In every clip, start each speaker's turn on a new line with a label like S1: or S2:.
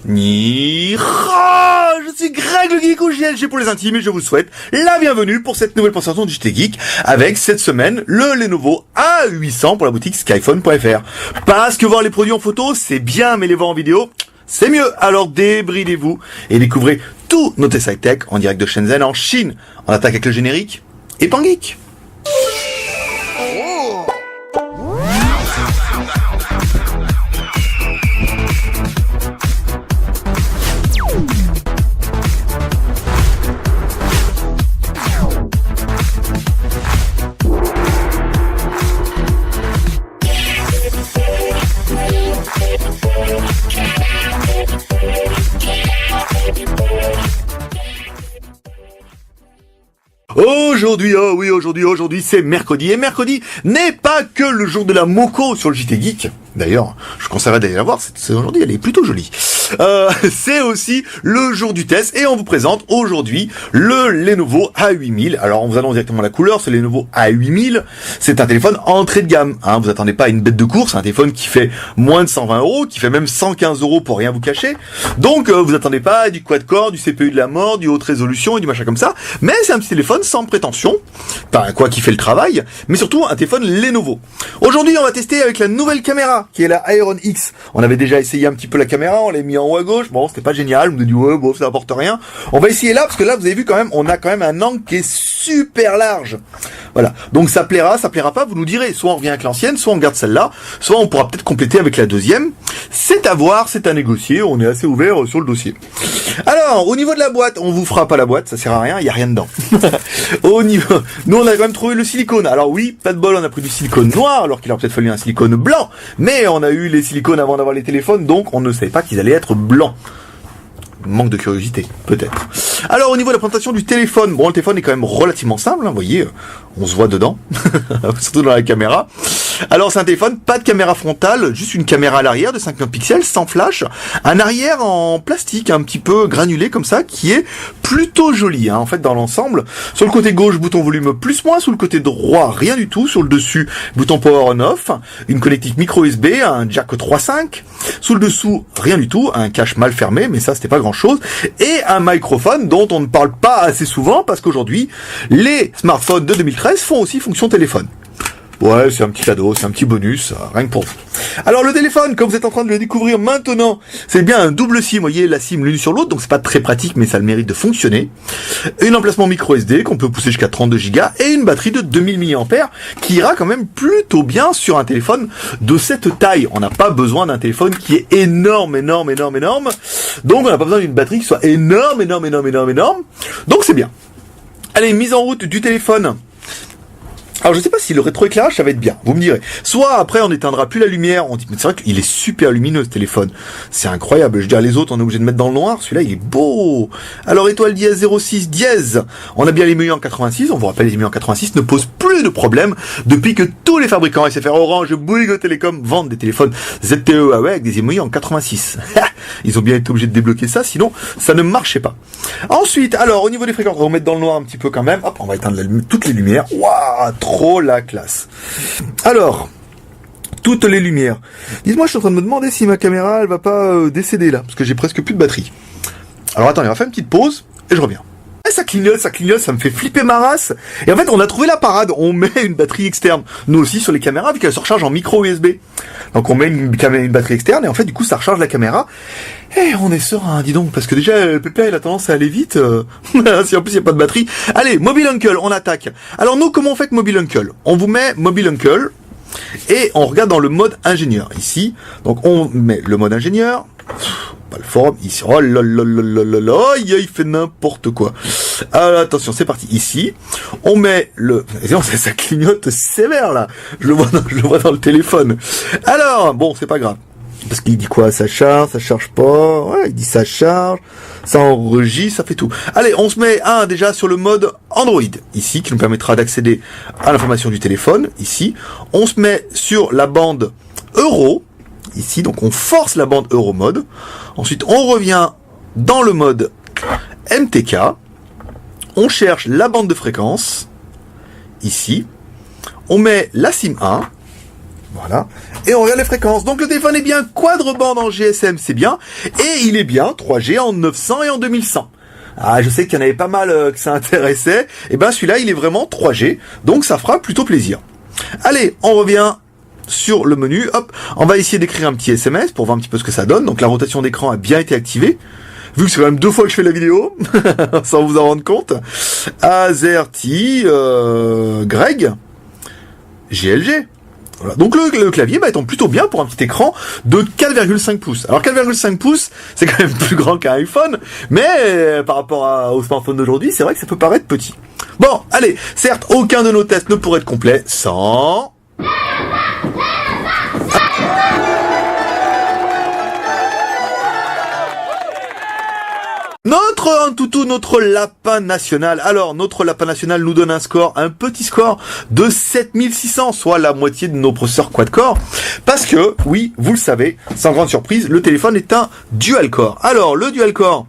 S1: Ni je suis Greg le Geek ou JLG pour les intimes et je vous souhaite la bienvenue pour cette nouvelle présentation du JT Geek avec cette semaine le Lenovo A800 pour la boutique skyphone.fr. Parce que voir les produits en photo c'est bien, mais les voir en vidéo c'est mieux. Alors débridez-vous et découvrez tous nos tests high-tech en direct de Shenzhen en Chine. On attaque avec le générique et Pan Geek. Aujourd'hui c'est mercredi, et mercredi n'est pas que le jour de la Moco sur le JT Geek. D'ailleurs, je conseillerais d'aller la voir, c'est aujourd'hui, elle est plutôt jolie. C'est aussi le jour du test, et on vous présente aujourd'hui le Lenovo A8000. Alors on vous annonce directement la couleur, c'est le Lenovo A8000, c'est un téléphone entrée de gamme. Vous attendez pas à une bête de course, c'est un téléphone qui fait moins de 120 €, qui fait même 115 € pour rien vous cacher. Donc vous attendez pas à du quad-core, du CPU de la mort, du haute résolution et du machin comme ça, mais c'est un petit téléphone sans prétention, enfin quoi qui fait le travail, mais surtout un téléphone Lenovo. Aujourd'hui on va tester avec la nouvelle caméra, qui est la Iron X. On avait déjà essayé un petit peu la caméra, on l'a mis en haut à gauche, bon c'était pas génial, on nous dit ouais bon ça apporte rien. On va essayer là, parce que là vous avez vu quand même, on a quand même un angle qui est super large. Voilà, donc ça plaira pas, vous nous direz, soit on revient avec l'ancienne, soit on garde celle-là, soit on pourra peut-être compléter avec la deuxième. C'est à voir, c'est à négocier, on est assez ouvert sur le dossier. Alors, au niveau de la boîte, on vous fera pas la boîte, ça sert à rien, il y a rien dedans. Nous on a quand même trouvé le silicone. Alors oui, pas de bol, on a pris du silicone noir, alors qu'il aurait peut-être fallu un silicone blanc, mais on a eu les silicones avant d'avoir les téléphones, donc on ne savait pas qu'ils allaient être blancs. Manque de curiosité, peut-être. Alors, au niveau de la présentation du téléphone, bon, le téléphone est quand même relativement simple, vous voyez, on se voit dedans, surtout dans la caméra. Alors, c'est un téléphone, pas de caméra frontale, juste une caméra à l'arrière de 50 pixels, sans flash, un arrière en plastique, un petit peu granulé comme ça, qui est plutôt joli, en fait, dans l'ensemble. Sur le côté gauche, bouton volume plus-moins, sur le côté droit, rien du tout, sur le dessus, bouton power on-off, une connectique micro USB, un jack 3.5, sous le dessous, rien du tout, un cache mal fermé, mais ça, c'était pas grand-chose, et un microphone dont on ne parle pas assez souvent, parce qu'aujourd'hui, les smartphones de 2013 font aussi fonction téléphone. Ouais, c'est un petit cadeau, c'est un petit bonus, rien que pour vous. Alors le téléphone, comme vous êtes en train de le découvrir maintenant, c'est bien un double SIM, vous voyez, la SIM l'une sur l'autre, donc c'est pas très pratique, mais ça a le mérite de fonctionner. Un emplacement micro SD qu'on peut pousser jusqu'à 32 Go et une batterie de 2000 mAh qui ira quand même plutôt bien sur un téléphone de cette taille. On n'a pas besoin d'un téléphone qui est énorme. Donc on n'a pas besoin d'une batterie qui soit énorme. Donc c'est bien. Allez, mise en route du téléphone. Alors je sais pas si le rétroéclairage ça va être bien, vous me direz. Soit après on n'éteindra plus la lumière, on dit mais c'est vrai qu'il est super lumineux ce téléphone. C'est incroyable, je veux dire les autres on est obligé de mettre dans le noir, celui-là il est beau. Alors étoile dièse 06 dièse, on a bien les menus en 86, on vous rappelle les menus en 86 ne posent plus de problème depuis que tous les fabricants SFR, Orange, Bouygues Télécom vendent des téléphones ZTE Huawei avec des menus en 86. Ils ont bien été obligés de débloquer ça, sinon ça ne marchait pas. Ensuite, alors au niveau des fréquences, on va mettre dans le noir un petit peu quand même, hop, on va éteindre toutes les lumières. Waouh, trop la classe. Alors, toutes les lumières. Dites-moi, je suis en train de me demander si ma caméra, elle va pas décéder là, parce que j'ai presque plus de batterie. Alors attendez, on va faire une petite pause, et je reviens. Et ça clignote, ça me fait flipper ma race. Et en fait, on a trouvé la parade, on met une batterie externe. Nous aussi, sur les caméras, vu qu'elle se recharge en micro USB. Donc on met une batterie externe, et en fait, du coup, ça recharge la caméra. Et on est serein, dis donc, parce que déjà, le pépère, il a tendance à aller vite. Si en plus, il n'y a pas de batterie. Allez, Mobile Uncle, on attaque. Alors nous, comment on fait avec Mobile Uncle? On vous met Mobile Uncle, et on regarde dans le mode ingénieur, ici. Donc on met le mode ingénieur. Pas le forum, ici. Oh là là là là là là, il fait n'importe quoi. Alors, attention, c'est parti. Ici, on met le... Ça clignote sévère, là. Je le vois dans le téléphone. Alors, bon, c'est pas grave. Parce qu'il dit quoi? Ça charge pas. Ouais, il dit ça charge, ça enregistre, ça fait tout. Allez, on se met déjà sur le mode Android, ici, qui nous permettra d'accéder à l'information du téléphone, ici. On se met sur la bande Euro, ici, donc on force la bande Euro mode. Ensuite, on revient dans le mode MTK. On cherche la bande de fréquence, ici. On met la SIM 1. Voilà. Et on regarde les fréquences. Donc le téléphone est bien quadre-bande en GSM, c'est bien. Et il est bien 3G en 900 et en 2100. Ah, je sais qu'il y en avait pas mal que ça intéressait. Et ben celui-là, il est vraiment 3G. Donc ça fera plutôt plaisir. Allez, on revient sur le menu. Hop, on va essayer d'écrire un petit SMS pour voir un petit peu ce que ça donne. Donc la rotation d'écran a bien été activée. Vu que c'est quand même 2 fois que je fais la vidéo, sans vous en rendre compte. Azerty, Greg, GLG. Voilà. Donc le clavier va être plutôt bien pour un petit écran de 4,5 pouces. Alors 4,5 pouces, c'est quand même plus grand qu'un iPhone, mais par rapport au smartphone d'aujourd'hui, c'est vrai que ça peut paraître petit. Bon, allez, certes, aucun de nos tests ne pourrait être complet sans... Notre lapin national. Alors, notre lapin national nous donne un petit score de 7600, soit la moitié de nos processeurs quad-core. Parce que, oui, vous le savez, sans grande surprise, le téléphone est un dual-core. Alors, le dual-core,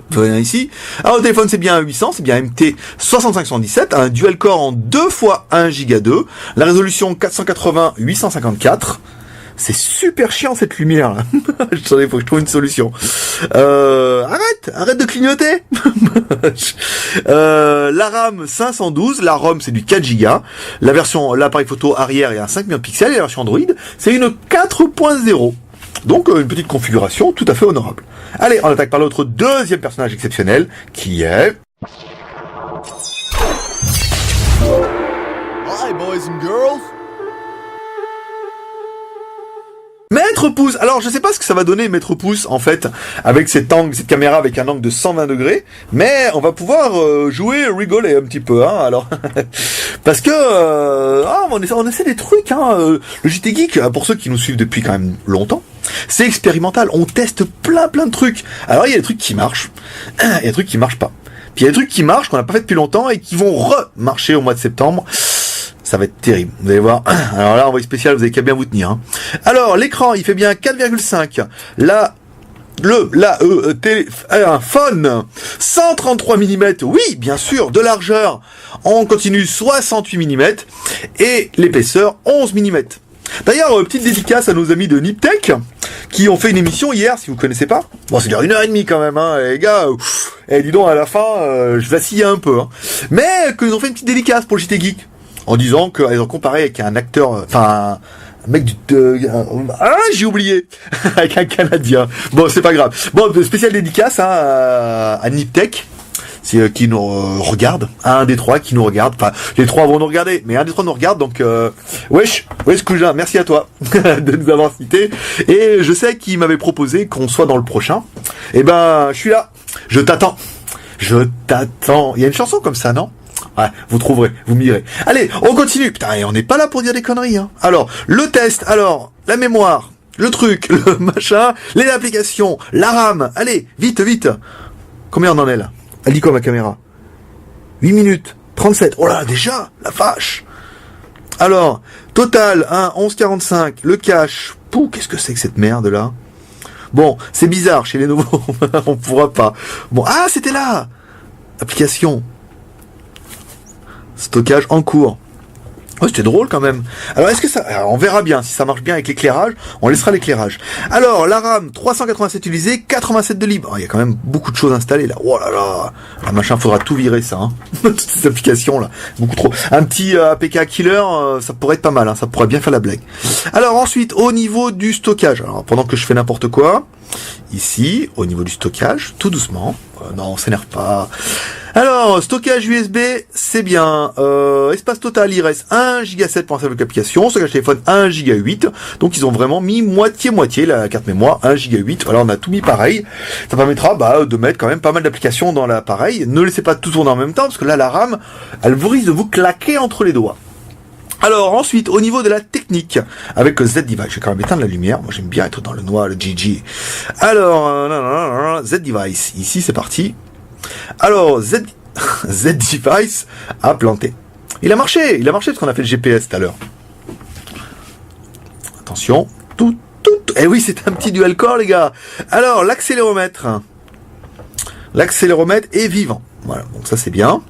S1: venez ici. Alors, le téléphone, c'est bien un 800, c'est bien MT 6517, un dual-core en 2 fois 1 Go 2, la résolution 480-854. C'est super chiant cette lumière là. Attendez, faut que je trouve une solution. Arrête de clignoter. La RAM 512, la ROM c'est du 4 Go. L'appareil photo arrière est un 5 millions de pixels et la version Android c'est une 4.0. Donc une petite configuration tout à fait honorable. Allez, on attaque par notre deuxième personnage exceptionnel qui est...
S2: Hi boys and girls.
S1: Maître Pouce. Alors je sais pas ce que ça va donner Maître Pouce en fait avec cette caméra avec un angle de 120 degrés, mais on va pouvoir rigoler un petit peu hein. Alors parce que on essaie des trucs hein. Le JT Geek pour ceux qui nous suivent depuis quand même longtemps, c'est expérimental. On teste plein de trucs. Alors il y a des trucs qui marchent, il y a des trucs qui marchent pas. Puis il y a des trucs qui marchent qu'on n'a pas fait depuis longtemps et qui vont remarcher au mois de septembre. Ça va être terrible, vous allez voir. Alors là, envoyé spécial, vous avez qu'à bien vous tenir. Hein. Alors, l'écran, il fait bien 4,5. Un phone, 133 mm, oui, bien sûr, de largeur. On continue 68 mm. Et l'épaisseur, 11 mm. D'ailleurs, petite dédicace à nos amis de Niptech, qui ont fait une émission hier, si vous connaissez pas. Bon, c'est 1h30 quand même, hein, les gars. Dis donc, à la fin, je vacillais un peu. Hein. Mais qu'ils ont fait une petite dédicace pour le JT Geek. En disant qu'ils ont comparé avec un acteur, un mec j'ai oublié, avec un Canadien. Bon, c'est pas grave. Bon, spécial dédicace hein, à Niptech, c'est qui nous regarde, un des trois qui nous regarde. Enfin, les trois vont nous regarder, mais un des trois nous regarde. Donc, wesh Cousin, merci à toi de nous avoir cité. Et je sais qu'il m'avait proposé qu'on soit dans le prochain. Et ben, je suis là. Je t'attends. Il y a une chanson comme ça, non? Ouais, vous trouverez, vous m'irez. Allez, on continue. Putain, et on n'est pas là pour dire des conneries, hein. Alors, le test, la mémoire, le truc, le machin, les applications, la RAM. Allez, vite. Combien on en est là? Elle dit quoi ma caméra? 8 minutes, 37. Oh là, déjà, la vache. Alors, total, 11,45. Le cache. Pouh, qu'est-ce que c'est que cette merde là? Bon, c'est bizarre, chez les nouveaux, on pourra pas. Bon, c'était là. Application. Stockage en cours. Oh, c'était drôle quand même. Alors est-ce que ça... Alors, on verra bien si ça marche bien avec l'éclairage. On laissera l'éclairage. Alors la RAM 387 utilisée, 87 de libre. Oh, il y a quand même beaucoup de choses installées là. Oh là là. La machin, faudra tout virer ça. Hein. Toutes ces applications là. Beaucoup trop. Un petit APK killer, ça pourrait être pas mal. Hein. Ça pourrait bien faire la blague. Alors ensuite, au niveau du stockage. Alors pendant que je fais n'importe quoi, ici, au niveau du stockage, tout doucement. Non, on s'énerve pas. Alors, stockage USB, c'est bien. Espace total, il reste 1 Go 7 pour installer l'application. Stockage téléphone, 1 Go 8. Donc, ils ont vraiment mis moitié la carte mémoire, 1 Go 8. Voilà, on a tout mis pareil. Ça permettra de mettre quand même pas mal d'applications dans l'appareil. Ne laissez pas tout tourner en même temps, parce que là, la RAM, elle vous risque de vous claquer entre les doigts. Alors ensuite, au niveau de la technique, avec Z-Device, je vais quand même éteindre la lumière, moi j'aime bien être dans le noir, le GG. Alors, Z-Device, ici c'est parti. Alors, Z-Device a planté. Il a marché parce qu'on a fait le GPS tout à l'heure. Attention, eh oui, c'est un petit dual core les gars. Alors, l'accéléromètre est vivant. Voilà, donc ça c'est bien.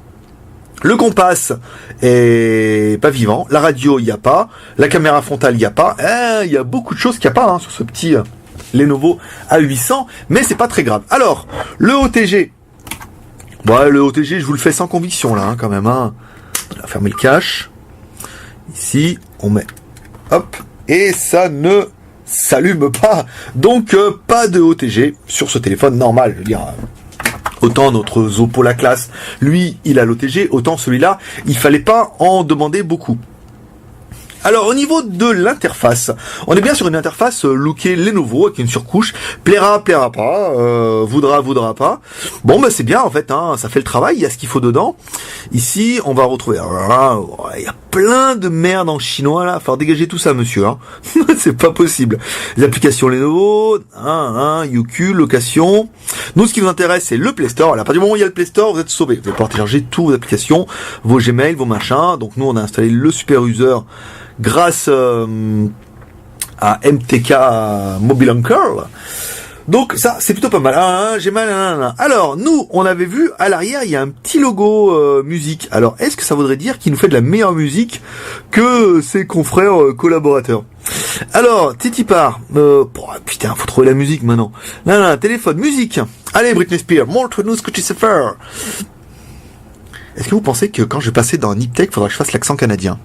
S1: Le compas est pas vivant, la radio il n'y a pas, la caméra frontale il n'y a pas, il y a beaucoup de choses qu'il n'y a pas sur ce petit Lenovo A800, mais c'est pas très grave. Alors, le OTG, le OTG je vous le fais sans conviction là quand même. On va fermer le cache, ici on met, hop, et ça ne s'allume pas, donc pas de OTG sur ce téléphone normal, je veux dire... Autant notre Zoppo la classe, lui, il a l'OTG, autant celui-là, il fallait pas en demander beaucoup. Alors, au niveau de l'interface, on est bien sur une interface lookée Lenovo, avec une surcouche, plaira pas, voudra pas. Bon, c'est bien, en fait, ça fait le travail, il y a ce qu'il faut dedans. Ici, on va retrouver, il y a plein de merde en chinois, là, faut dégager tout ça, monsieur, c'est pas possible. Les applications Lenovo, YouQ, location. Nous, ce qui nous intéresse, c'est le Play Store. Alors, à partir du moment où il y a le Play Store, vous êtes sauvés. Vous allez pouvoir télécharger toutes vos applications, vos Gmail, vos machins. Donc, nous, on a installé le super user grâce à MTK Mobile Anchor. Donc ça c'est plutôt pas mal. Gmail. Alors nous on avait vu à l'arrière il y a un petit logo musique. Alors est-ce que ça voudrait dire qu'il nous fait de la meilleure musique que ses confrères collaborateurs? Alors Titipar, putain faut trouver la musique maintenant. Téléphone, musique. Allez Britney Spears, montre-nous ce que tu sais faire. Est-ce que vous pensez que quand je vais passer dans Niptech, il faudra que je fasse l'accent canadien?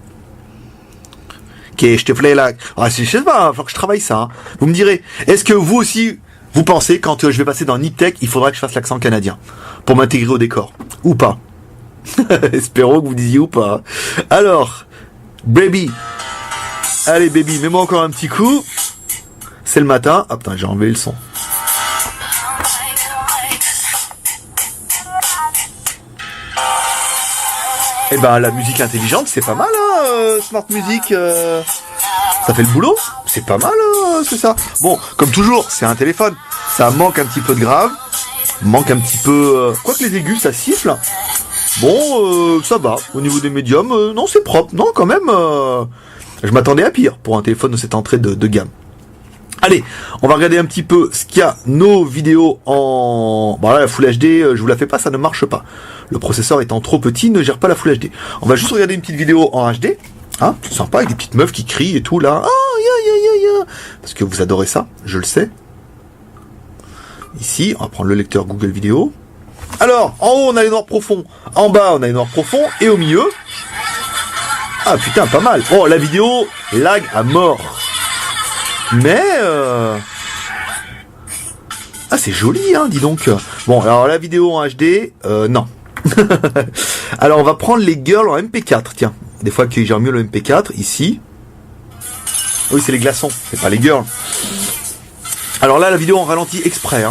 S1: Ok, je te plais là. Je sais pas, il faut que je travaille ça. Vous me direz, est-ce que vous aussi, vous pensez, quand je vais passer dans Niptech, il faudra que je fasse l'accent canadien pour m'intégrer au décor? Ou pas? Espérons que vous disiez ou pas. Alors, baby. Allez, baby, mets-moi encore un petit coup. C'est le matin. Ah putain, j'ai enlevé le son. Eh ben, la musique intelligente, c'est pas mal, Smart Music. Ça fait le boulot. C'est pas mal, c'est ça. Bon, comme toujours, c'est un téléphone. Ça manque un petit peu de grave. Manque un petit peu... Quoique les aigus, ça siffle. Bon, ça va. Au niveau des médiums, non, c'est propre. Non, quand même, je m'attendais à pire pour un téléphone de cette entrée de gamme. Allez, on va regarder un petit peu ce qu'il y a, nos vidéos en... Bon là, la Full HD, je vous la fais pas, ça ne marche pas. Le processeur étant trop petit, ne gère pas la Full HD. On va juste regarder une petite vidéo en HD, c'est sympa, avec des petites meufs qui crient et tout, là. Parce que vous adorez ça, je le sais. Ici, on va prendre le lecteur Google Vidéo. Alors, en haut, on a les noirs profonds. En bas, on a les noirs profonds. Et au milieu... Ah putain, pas mal. Oh, la vidéo lag à mort. Mais c'est joli, dis donc. Bon, alors la vidéo en HD, non. Alors on va prendre les girls en MP4, tiens. Des fois que j'ai mieux le MP4, ici. Oui, c'est les glaçons, c'est pas les girls. Alors là, la vidéo en ralenti exprès,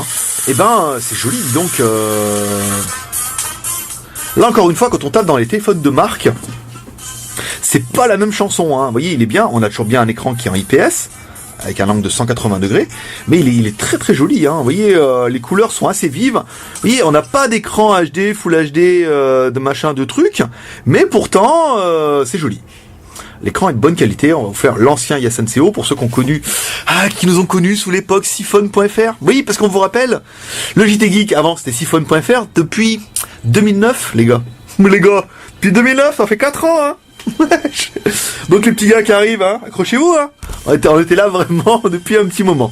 S1: Eh ben, c'est joli, dis donc. Là, encore une fois, quand on tape dans les téléphones de marque, c'est pas la même chanson, Vous voyez, il est bien, on a toujours bien un écran qui est en IPS, avec un angle de 180 degrés, mais il est très très joli, Vous voyez, les couleurs sont assez vives. Vous voyez, on n'a pas d'écran HD, Full HD, de machin, de trucs, mais pourtant, c'est joli. L'écran est de bonne qualité, on va vous faire l'ancien Yasenseho pour ceux qui nous ont connus sous l'époque siphon.fr. Oui, parce qu'on vous rappelle, le JT Geek, avant c'était siphon.fr, depuis 2009, les gars. Les gars, depuis 2009, ça fait 4 ans, Donc les petits gars qui arrivent, accrochez-vous, On était là vraiment depuis un petit moment.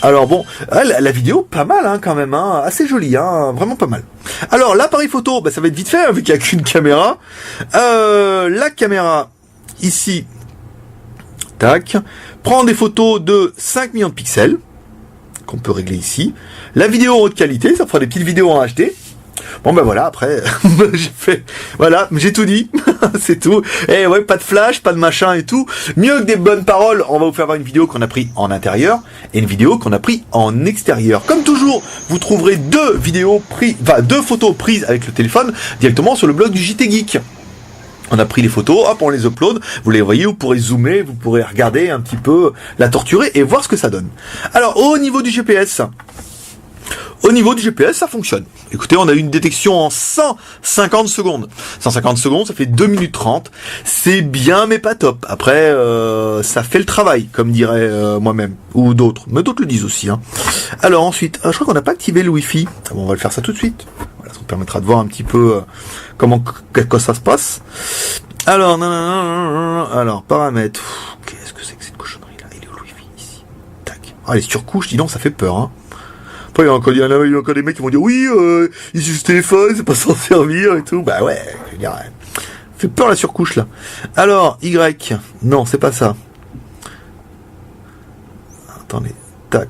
S1: Alors bon, la vidéo pas mal quand même, assez jolie, vraiment pas mal. Alors l'appareil photo, ça va être vite fait vu qu'il n'y a qu'une caméra. La caméra ici, tac, prend des photos de 5 millions de pixels qu'on peut régler ici. La vidéo en haute qualité, ça fera des petites vidéos en HD. Bon voilà, après j'ai tout dit, c'est tout. Et ouais, pas de flash, pas de machin et tout. Mieux que des bonnes paroles, on va vous faire voir une vidéo qu'on a pris en intérieur et une vidéo qu'on a pris en extérieur. Comme toujours, vous trouverez deux photos prises avec le téléphone directement sur le blog du JT Geek. On a pris les photos, hop, on les upload, vous les voyez, vous pourrez zoomer, vous pourrez regarder un petit peu, la torturer et voir ce que ça donne. Alors, au niveau du GPS, ça fonctionne. Écoutez, on a eu une détection en 150 secondes. 150 secondes, ça fait 2 minutes 30. C'est bien, mais pas top. Après, ça fait le travail, comme dirait moi-même, ou d'autres. Mais d'autres le disent aussi. Alors ensuite, je crois qu'on n'a pas activé le Wi-Fi. Bon, on va le faire ça tout de suite. Voilà. Voilà, ça vous permettra de voir un petit peu comment ça se passe. Alors, alors paramètres. Qu'est-ce que c'est que cette cochonnerie là? Il est où le wifi ici? Tac. Ah, les surcouches, dis donc, ça fait peur, hein. Après, il y a encore des mecs qui vont dire oui, il suit ce téléphone, c'est pas s'en servir et tout. Bah ouais, je veux dire, fait peur la surcouche là. Alors, Y. Non, c'est pas ça. Attendez, tac.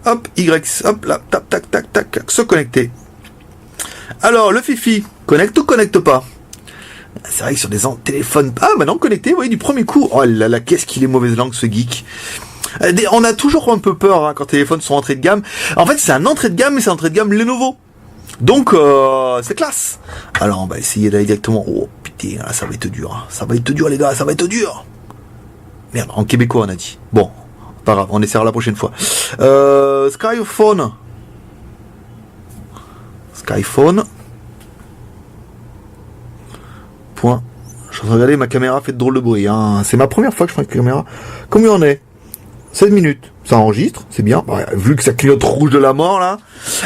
S1: Hop, Y, hop là, tac, tac, tac, tac, se connecter. Alors, le Fifi, connecte ou connecte pas? C'est vrai que sur des téléphones... Ah, maintenant connecté, vous voyez, du premier coup. Oh là là, qu'est-ce qu'il est mauvaise langue, ce geek. On a toujours un peu peur hein, quand les téléphones sont entrés de gamme. En fait, c'est un entrée de gamme, mais c'est un entrée de gamme Lenovo. Donc, c'est classe. Alors, on va essayer d'aller directement... Oh, putain, là, ça va être dur. Hein. Ça va être dur, les gars, ça va être dur. Merde, en québécois, on a dit. Bon, pas grave, on essaiera la prochaine fois. Skyphone. Skyphone. Point. Je suis en train de regarder, ma caméra fait de drôle de bruit. Hein. C'est ma première fois que je fais une caméra. Combien on est? 16 minutes. Ça enregistre, c'est bien. Bah, vu que ça clignote rouge de la mort, là.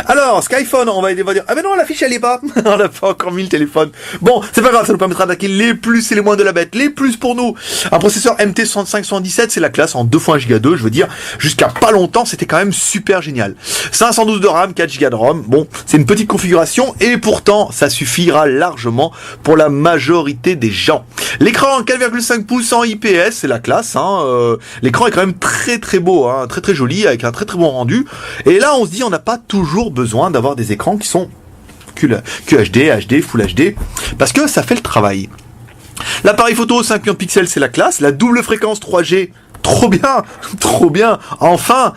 S1: Alors, Skyphone, on va dire, ah ben non, la fiche, elle est pas. On n'a pas encore mis le téléphone. Bon, c'est pas grave, ça nous permettra d'attaquer les plus et les moins de la bête. Les plus pour nous. Un processeur MT6577, c'est la classe en 2 x 1 Go 2, je veux dire, jusqu'à pas longtemps, c'était quand même super génial. 512 de RAM, 4 Go de ROM. Bon, c'est une petite configuration, et pourtant, ça suffira largement pour la majorité des gens. L'écran 4,5 pouces en IPS, c'est la classe, hein. L'écran est quand même très très beau, hein. Très très joli, avec un très très bon rendu. Et là, on se dit, on n'a pas toujours besoin d'avoir des écrans qui sont QHD, HD, Full HD, parce que ça fait le travail. L'appareil photo 5 millions de pixels, c'est la classe. La double fréquence 3G, trop bien, enfin.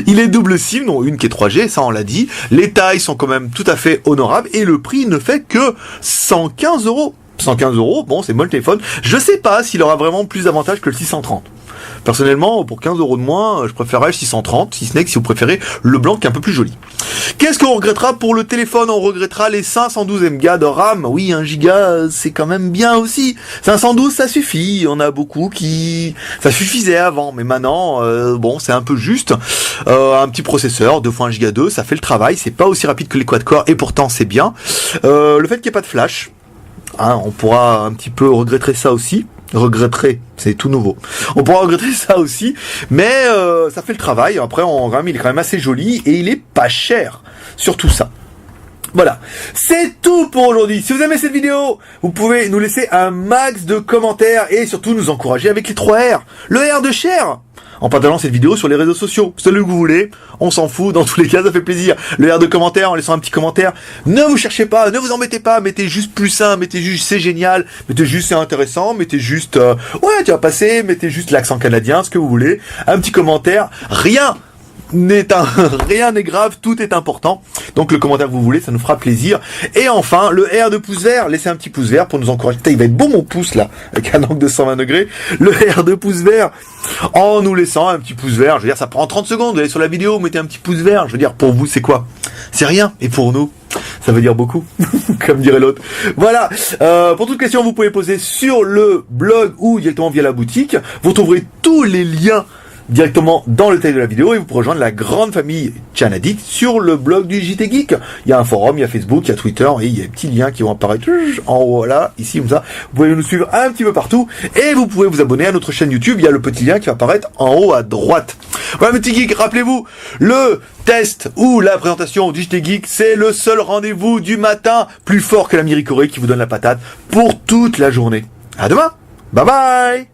S1: Il est double SIM, non, une qui est 3G, ça on l'a dit. Les tailles sont quand même tout à fait honorables, et le prix ne fait que 115 €. 115 €, bon, c'est bon le téléphone. Je sais pas s'il aura vraiment plus d'avantages que le 630. Personnellement, pour 15 € de moins, je préférerais le 630, si ce n'est que si vous préférez le blanc qui est un peu plus joli. Qu'est-ce qu'on regrettera pour le téléphone? On regrettera les 512 Go de RAM. Oui, 1 Go, c'est quand même bien aussi. 512, ça suffit. On a beaucoup qui... Ça suffisait avant, mais maintenant, bon, c'est un peu juste. Un petit processeur, 2 x 1 Go 2, ça fait le travail. C'est pas aussi rapide que les quad-core, et pourtant, c'est bien. Le fait qu'il n'y ait pas de flash, hein, on pourra un petit peu regretter ça aussi. Regretterait, c'est tout nouveau. On pourra regretter ça aussi, mais ça fait le travail. Après, il est quand même assez joli et il est pas cher. Surtout ça. Voilà, c'est tout pour aujourd'hui. Si vous aimez cette vidéo, vous pouvez nous laisser un max de commentaires et surtout nous encourager avec les 3 R. Le R de share, en partageant cette vidéo sur les réseaux sociaux. Celui que vous voulez, on s'en fout, dans tous les cas ça fait plaisir. Le R de commentaire, en laissant un petit commentaire. Ne vous cherchez pas, ne vous embêtez pas, mettez juste plus simple, mettez juste c'est génial, mettez juste c'est intéressant, mettez juste ouais tu vas passer, mettez juste l'accent canadien, ce que vous voulez. Un petit commentaire, rien n'est grave, tout est important. Donc le commentaire que vous voulez, ça nous fera plaisir. Et enfin, le R de pouce vert, laissez un petit pouce vert pour nous encourager. Putain, il va être beau mon pouce là, avec un angle de 120 degrés. Le R de pouce vert, en nous laissant un petit pouce vert. Je veux dire, ça prend 30 secondes. Vous allez sur la vidéo, vous mettez un petit pouce vert. Je veux dire, pour vous, c'est quoi? C'est rien. Et pour nous, ça veut dire beaucoup, comme dirait l'autre. Voilà, pour toute question, vous pouvez poser sur le blog ou directement via la boutique. Vous trouverez tous les liens directement dans le texte de la vidéo et vous pourrez rejoindre la grande famille Tchanaddict sur le blog du JT Geek. Il y a un forum, il y a Facebook, il y a Twitter et il y a des petits liens qui vont apparaître en haut là, ici comme ça. Vous pouvez nous suivre un petit peu partout et vous pouvez vous abonner à notre chaîne YouTube. Il y a le petit lien qui va apparaître en haut à droite. Voilà mes petits geeks, rappelez-vous, le test ou la présentation du JT Geek, c'est le seul rendez-vous du matin plus fort que la Miricorée qui vous donne la patate pour toute la journée. À demain, bye bye.